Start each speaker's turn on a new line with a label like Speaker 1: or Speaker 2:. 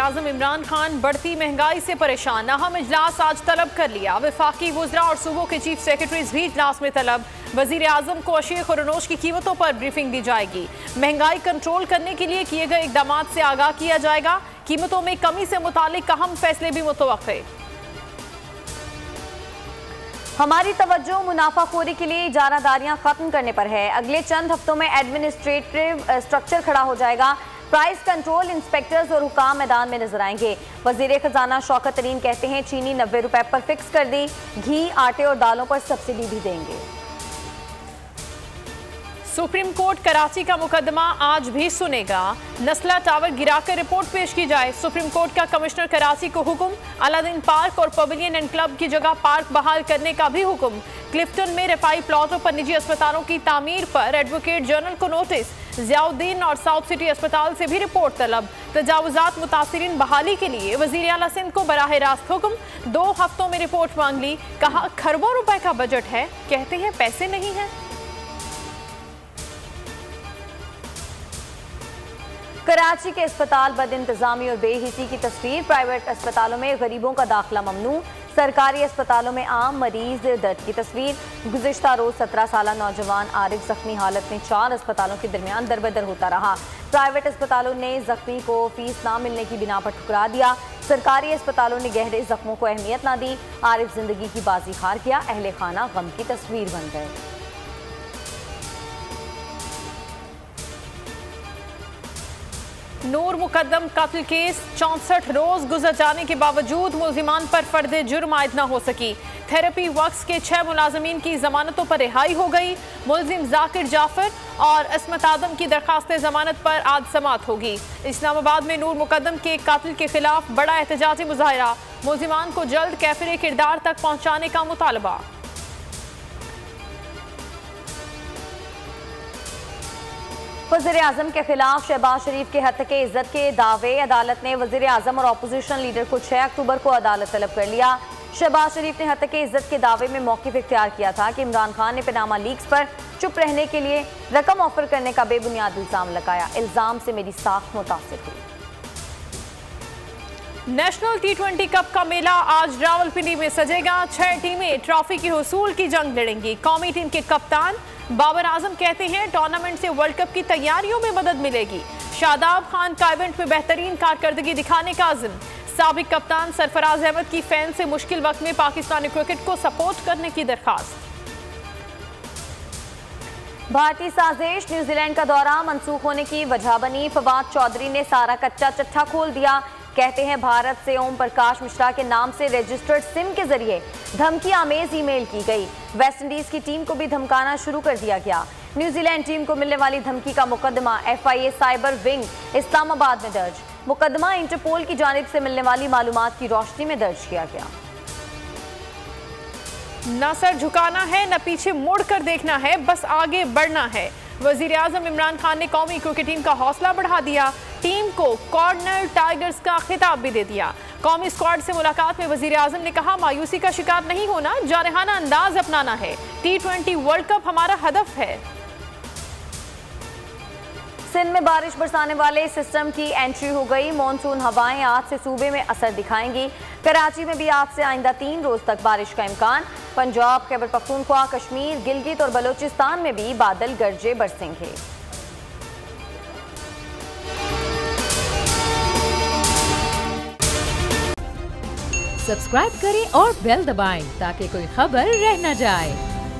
Speaker 1: वज़ीर-ए-आज़म इमरान खान बढ़ती महंगाई से परेशान। अहम इजलास आज तलब कर लिया। वफाकी वुज़रा और सूबों के चीफ सेक्रेटरीज भी इजलास में तलब। वज़ीर-ए-आज़म को अशिया खुरनोश की कीमतों पर ब्रीफिंग दी जाएगी। महंगाई कंट्रोल करने के लिए किए गए इकदाम से आगाह किया जाएगा। कीमतों में कमी से मुतालिक अहम फैसले भी मुतवक्के।
Speaker 2: हमारी तवज्जो मुनाफाखोरी के लिए इजारादारियां खत्म करने पर है। अगले चंद हफ्तों में एडमिनिस्ट्रेटिव स्ट्रक्चर खड़ा हो जाएगा। प्राइस कंट्रोल इंस्पेक्टर्स और हुकाम मैदान में नजर आएंगे। वजीर खजाना शौकत तरीन कहते हैं चीनी 90 रुपए पर फिक्स कर दी, घी, आटे और दालों पर सब्सिडी भी देंगे।
Speaker 1: सुप्रीम कोर्ट कराची का मुकदमा आज भी सुनेगा। नस्ला टावर गिराकर रिपोर्ट पेश की जाए। सुप्रीम कोर्ट का कमिश्नर कराची को हुक्म। अलादीन पार्क और पवेलियन एंड क्लब की जगह पार्क बहाल करने का भी हुक्म। क्लिफ्टन में रफाई प्लॉटों पर निजी अस्पतालों की तामीर पर एडवोकेट जनरल को नोटिस। जियाउद्दीन और साउथ सिटी अस्पताल से भी रिपोर्ट तलब। तजावुजात मुतासिरीन बहाली के लिए वजीर आला सिंध को बराह रास्त हुक्म। 2 हफ्तों में रिपोर्ट मांग ली। कहा खरबों रुपए का बजट है, कहते हैं पैसे नहीं है।
Speaker 2: कराची के अस्पताल बद इंतजामी और बेहिसी की तस्वीर। प्राइवेट अस्पतालों में गरीबों का दाखिला ममनू। सरकारी अस्पतालों में आम मरीज दर्द की तस्वीर। गुज़िश्ता रोज 17 साल नौजवान आरिफ जख्मी हालत में 4 अस्पतालों के दरमियान दरबदर होता रहा। प्राइवेट अस्पतालों ने जख्मी को फीस ना मिलने की बिना पर ठुकरा दिया। सरकारी अस्पतालों ने गहरे जख्मों को अहमियत ना दी। आरिफ जिंदगी की बाजी हार गया। अहले खाना गम की तस्वीर बन गए।
Speaker 1: नूर मुकद्दम कत्ल केस 64 रोज गुजर जाने के बावजूद मुल्जिमान पर फर्द जुर्म आयद न हो सकी। थेरेपी वर्क्स के 6 मुलाजमीन की जमानतों पर रिहाई हो गई। मुल्जिम जाकिर जाफर और अस्मत आदम की दरखास्त जमानत पर आज समाअत होगी। इस्लामाबाद में नूर मुकद्दम के कातिल के खिलाफ बड़ा एहतजाजी मुजाहरा। मुल्जिमान को जल्द कैफिर किरदार तक पहुंचाने का मुतालबा।
Speaker 2: वज़ीर-ए-आज़म के खिलाफ शहबाज शरीफ के हत्या इज्जत के दावे। अदालत ने वज़ीर-ए-आज़म और अपोजिशन लीडर को 6 अक्टूबर को अदालत तलब कर लिया। शहबाज शरीफ ने हत्या इज्जत के दावे में मौक़िफ़ इख्तियार किया था कि इमरान खान ने पनामा लीक्स पर चुप रहने के लिए रकम ऑफर करने का बेबुनियाद इल्ज़ाम लगाया। इल्ज़ाम से मेरी साख मुतासिर हुई।
Speaker 1: नेशनल T20 कप का मेला आज रावलपिंडी में सजेगा। 6 टीमें ट्रॉफी के हुसूल की जंग लड़ेंगी। कौमी टीम के कप्तान बाबर आजम कहते हैं टूर्नामेंट से वर्ल्ड कप की तैयारियों में मदद मिलेगी। शादाब खान का इवेंट में बेहतरीन कारकर्दगी दिखाने का अज़्म। साबिक कप्तान सरफराज अहमद की फैन से मुश्किल वक्त में पाकिस्तानी क्रिकेट को सपोर्ट करने की दरखास्त।
Speaker 2: भारतीय साजिश न्यूजीलैंड का दौरा मनसूख होने की वजह बनी। फवाद चौधरी ने सारा कच्चा चट्टा खोल दिया। कहते हैं भारत से ओम प्रकाश मिश्रा के नाम से रजिस्टर्ड सिम के जरिए धमकी आमेज ईमेल की गई। वेस्टइंडीज की टीम को भी धमकाना शुरू कर दिया गया। न्यूजीलैंड टीम को मिलने वाली धमकी का मुकदमा FIA साइबर विंग इस्लामाबाद में दर्ज। मुकदमा इंटरपोल की जानिब से मिलने वाली मालूमात की रोशनी में दर्ज किया गया।
Speaker 1: न सर झुकाना है, न पीछे मुड़ कर देखना है, बस आगे बढ़ना है। वज़ीर-ए-आज़म इमरान खान ने कौमी क्रिकेट टीम का हौसला बढ़ा दिया। टीम को कॉर्नर टाइगर्स का खिताब भी दे दिया। कौमी स्क्वाड से मुलाकात में वज़ीर-ए-आज़म ने कहा मायूसी का शिकार नहीं होना, जारहाना अंदाज अपनाना है। T20 वर्ल्ड कप हमारा हदफ है।
Speaker 2: सिंध में बारिश बरसाने वाले सिस्टम की एंट्री हो गई। मॉनसून हवाएं आज से सूबे में असर दिखाएंगी। कराची में भी आज से आइंदा 3 रोज तक बारिश का इम्कान। पंजाब, खैबर पख्तूनख्वा, कश्मीर, गिलगित और बलोचिस्तान में भी बादल गरजे बरसेंगे।
Speaker 3: सब्सक्राइब करें और बेल दबाएं ताकि कोई खबर रह न जाए।